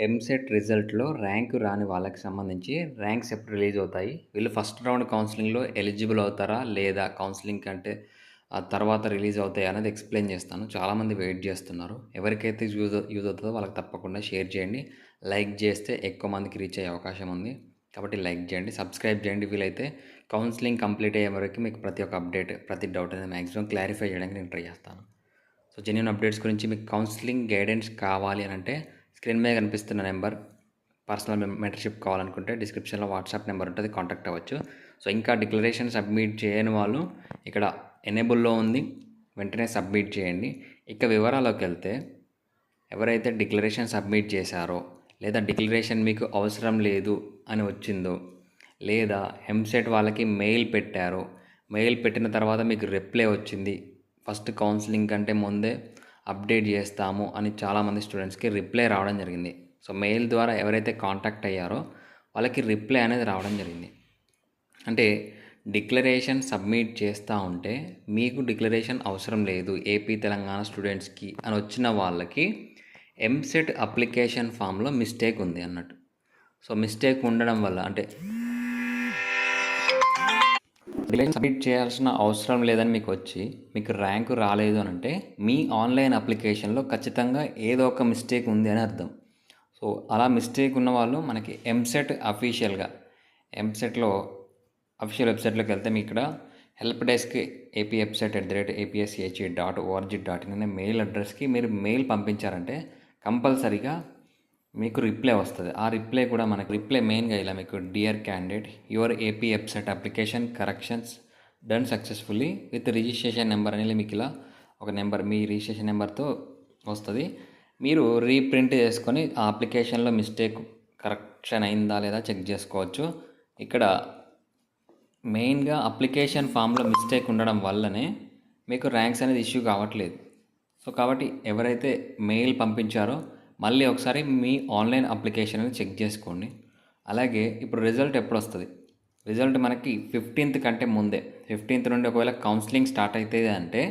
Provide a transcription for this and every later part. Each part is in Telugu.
ఎంసెట్ రిజల్ట్‌లో ర్యాంక్ రాని వాళ్ళకి సంబంధించి ర్యాంక్స్ ఎప్పుడు రిలీజ్ అవుతాయి? వీళ్ళు ఫస్ట్ రౌండ్ కౌన్సెలింగ్‌లో ఎలిజిబుల్ అవుతారా? లేదా? కౌన్సెలింగ్ కంటే తర్వాత రిలీజ్ అవుతాయా అనేది ఎక్స్‌ప్లెయిన్ చేస్తాను. చాలామంది వెయిట్ చేస్తున్నారు. ఎవరికైతే యూజ్ అవుతదో వాళ్ళకి తప్పకుండా షేర్ చేయండి. లైక్ చేస్తే ఎక్కువ మందికి రీచ్ అయ్యే అవకాశం ఉంది. కాబట్టి లైక్ చేయండి. సబ్స్క్రైబ్ చేయండి వీలైతే. కౌన్సెలింగ్ కంప్లీట్ అయ్యే వరకు మీకు ప్రతి ఒక్క అప్డేట్, ప్రతి డౌట్ అనేది మాక్సిమం క్లారిఫై చేయడానికి నేను ట్రై చేస్తాను. సో జెన్యూన్ అప్డేట్స్ గురించి మీకు కౌన్సిలింగ్ గైడెన్స్ కావాలి అని అంటే స్క్రీన్ మీద కనిపిస్తున్న నెంబర్, పర్సనల్ మెంటర్షిప్ కావాలనుకుంటే డిస్క్రిప్షన్లో వాట్సాప్ నెంబర్ ఉంటుంది, కాంటాక్ట్ అవ్వచ్చు. సో ఇంకా డిక్లరేషన్ సబ్మిట్ చేయని వాళ్ళు ఇక్కడ ఎనేబుల్లో ఉంది, వెంటనే సబ్మిట్ చేయండి. ఇక వివరాల్లోకి వెళ్తే, ఎవరైతే డిక్లరేషన్ సబ్మిట్ చేశారో లేదా డిక్లరేషన్ మీకు అవసరం లేదు అని వచ్చిందో, లేదా ఎంసెట్ వాళ్ళకి మెయిల్ పెట్టారో, మెయిల్ పెట్టిన తర్వాత మీకు రిప్లై వచ్చింది, ఫస్ట్ కౌన్సిలింగ్ కంటే ముందే అప్డేట్ చేస్తాము అని చాలామంది స్టూడెంట్స్కి రిప్లై రావడం జరిగింది. సో మెయిల్ ద్వారా ఎవరైతే కాంటాక్ట్ అయ్యారో వాళ్ళకి రిప్లై అనేది రావడం జరిగింది. అంటే డిక్లరేషన్ సబ్మిట్ చేస్తూ ఉంటే మీకు డిక్లరేషన్ అవసరం లేదు ఏపీ తెలంగాణ స్టూడెంట్స్కి అని వచ్చిన వాళ్ళకి ఎంసెట్ అప్లికేషన్ ఫామ్లో మిస్టేక్ ఉంది అన్నట్టు. సో మిస్టేక్ ఉండడం వల్ల అంటే డిక్లరేషన్ సబ్మిట్ చేయాల్సిన అవసరం లేదని మీకు వచ్చి మీకు ర్యాంకు రాలేదు అని అంటే మీ ఆన్లైన్ అప్లికేషన్లో ఖచ్చితంగా ఏదో ఒక మిస్టేక్ ఉంది అని అర్థం. సో అలా మిస్టేక్ ఉన్న వాళ్ళు మనకి ఎంసెట్ అఫీషియల్గా ఎంసెట్లో అఫీషియల్ వెబ్సైట్లోకి వెళ్తే మీ ఇక్కడ హెల్ప్ డెస్క్ apfset@apsche.org.in అనే మెయిల్ అడ్రస్కి మీరు మెయిల్ పంపించారంటే కంపల్సరీగా మీకు రిప్లై వస్తుంది. ఆ రిప్లై కూడా మనకు రిప్లై మెయిన్గా ఇలా మీకు dear candidate your AP website application corrections done successfully with registration number అనేది మీకు ఇలా ఒక నెంబర్ మీ రిజిస్ట్రేషన్ నెంబర్తో వస్తుంది. మీరు రీప్రింట్ చేసుకొని ఆ అప్లికేషన్లో మిస్టేక్ కరెక్షన్ అయిందా లేదా చెక్ చేసుకోవచ్చు. ఇక్కడ మెయిన్గా అప్లికేషన్ ఫామ్లో మిస్టేక్ ఉండడం వల్లనే మీకు ర్యాంక్స్ అనేది ఇష్యూ కావట్లేదు. సో కాబట్టి ఎవరైతే మెయిల్ పంపించారో మళ్ళీ ఒకసారి మీ ఆన్లైన్ అప్లికేషన్ చెక్ చేసుకోండి. అలాగే ఇప్పుడు రిజల్ట్ ఎప్పుడు వస్తుంది? రిజల్ట్ మనకి 15th కంటే ముందే, 15th నుండి ఒకవేళ కౌన్సిలింగ్ స్టార్ట్ అవుతుంది అంటే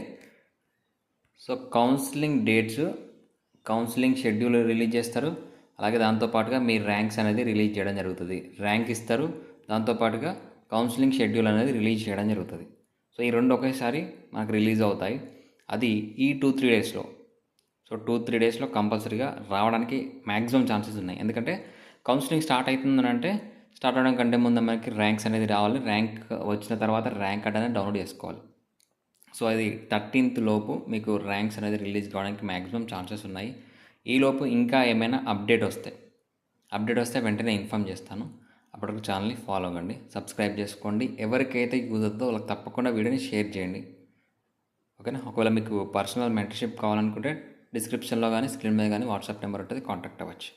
so counselling dates, counselling schedule release చేస్తారు. అలాగే దాంతోపాటుగా మీ ర్యాంక్స్ అనేది రిలీజ్ చేయడం జరుగుతుంది. ర్యాంక్ ఇస్తారు, దాంతోపాటుగా కౌన్సిలింగ్ షెడ్యూల్ అనేది రిలీజ్ చేయడం జరుగుతుంది. సో ఈ రెండు ఒకేసారి మనకు రిలీజ్ అవుతాయి. అది ఈ 2-3 డేస్లో. సో 2-3 డేస్లో కంపల్సరీగా రావడానికి మ్యాక్సిమం ఛాన్సెస్ ఉన్నాయి. ఎందుకంటే కౌన్సిలింగ్ స్టార్ట్ అవుతుందని అంటే స్టార్ట్ అవడం కంటే ముందు మనకి ర్యాంక్స్ అనేది రావాలి. ర్యాంక్ వచ్చిన తర్వాత ర్యాంక్ కార్డ్ అనేది డౌన్లోడ్ చేసుకోవాలి. సో అది 13th లోపు మీకు ర్యాంక్స్ అనేది రిలీజ్ కావడానికి మ్యాక్సిమం ఛాన్సెస్ ఉన్నాయి. ఈలోపు ఇంకా ఏమైనా అప్డేట్ వస్తే వెంటనే ఇన్ఫామ్ చేస్తాను. అప్పటికి ఛానల్ని ఫాలో అవ్వండి, సబ్స్క్రైబ్ చేసుకోండి. ఎవరికైతే యూజ్ అవుతుందో వాళ్ళకి తప్పకుండా వీడియోని షేర్ చేయండి. ఓకేనా? ఒకవేళ మీకు పర్సనల్ మెంటర్షిప్ కావాలనుకుంటే డిస్క్రిప్షన్లో కానీ స్క్రీన్ మీద కానీ వాట్సాప్ నెంబర్ ఉంటుంది, కాంటాక్ట్ అవ్వచ్చు.